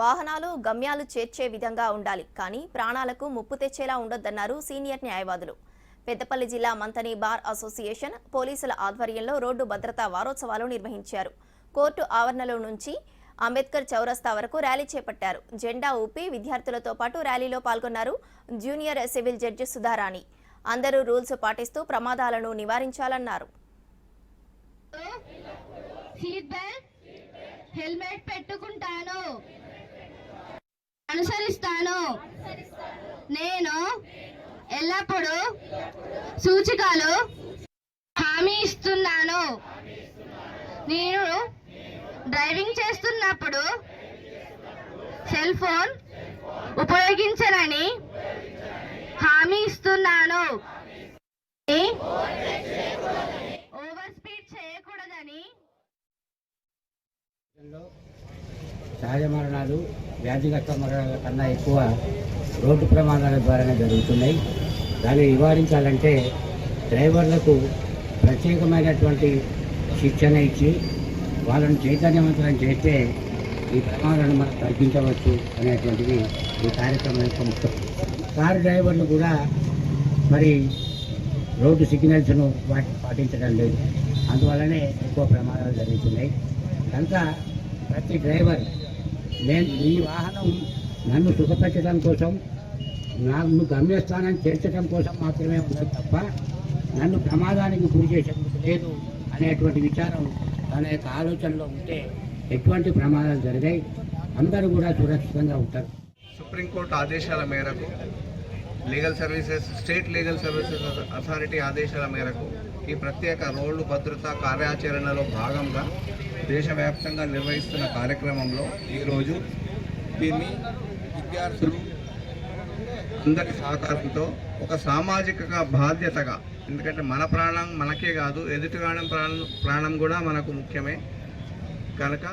వాహనాలు గమ్యాలు చేర్చే విధంగా ఉండాలి, కానీ ప్రాణాలకు ముప్పు తెచ్చేలా ఉండొద్దన్నారు సీనియర్ న్యాయవాదులు. పెద్దపల్లి జిల్లా మంతని బార్ అసోసియేషన్ పోలీసుల ఆధ్వర్యంలో రోడ్డు భద్రతా వారోత్సవాలు నిర్వహించారు. కోర్టు ఆవరణలో నుంచి అంబేద్కర్ చౌరస్తా వరకు ర్యాలీ చేపట్టారు. జెండా ఊపి విద్యార్థులతో పాటు ర్యాలీలో పాల్గొన్నారు జూనియర్ సివిల్ జడ్జి సుధారాణి. అందరూ రూల్స్ పాటిస్తూ ప్రమాదాలను నివారించాలన్నారు. హెల్మెట్ పెట్టుకుంటాను, అనుసరిస్తాను. నేను ఎల్లప్పుడూ సూచికలు హామీ ఇస్తున్నాను. నేను డ్రైవింగ్ చేస్తున్నప్పుడు సెల్ ఫోన్ ఉపయోగించనని హామీ ఇస్తున్నాను. ఓవర్ స్పీడ్ చేయకూడదని. సహజ మరణాలు, వ్యాధిగత మరణాల కన్నా ఎక్కువ రోడ్డు ప్రమాదాల ద్వారానే జరుగుతున్నాయి. దాన్ని నివారించాలంటే డ్రైవర్లకు ప్రత్యేకమైనటువంటి శిక్షణ ఇచ్చి వాళ్ళను చైతన్యవంతులను చేస్తే ఈ ప్రమాదాలను మనం తగ్గించవచ్చు అనేటువంటిది ఈ కార్యక్రమం యొక్క ముఖ్యం. కారు డ్రైవర్లు కూడా మరి రోడ్డు సిగ్నల్స్ను పాటించడం లేదు, అందువల్లనే ఎక్కువ ప్రమాదాలు జరుగుతున్నాయి. కనుక ప్రతి డ్రైవర్ ఈ వాహనం నన్ను సుఖపెట్టడం కోసం, నన్ను గమ్యస్థానాన్ని చేర్చడం కోసం మాత్రమే ఉన్నది తప్ప నన్ను ప్రమాదానికి గురి చేసేందుకు లేదు అనేటువంటి విచారం తన యొక్క ఆలోచనలో ఉంటే ఎటువంటి ప్రమాదాలు జరిగాయి, అందరూ కూడా సురక్షితంగా ఉంటారు. సుప్రీంకోర్టు ఆదేశాల మేరకు స్టేట్ లీగల్ సర్వీసెస్ అథారిటీ ఆదేశాల మేరకు ఈ ప్రత్యేక రోడ్డు భద్రతా కార్యాచరణలో భాగంగా దేశవ్యాప్తంగా నిర్వహిస్తున్న కార్యక్రమంలో ఈరోజు దీన్ని విద్యార్థులు అందరి సహకారంతో ఒక సామాజిక బాధ్యతగా, ఎందుకంటే మన ప్రాణం మనకే కాదు, ఎదుటి ప్రాణం కూడా మనకు ముఖ్యమే కనుక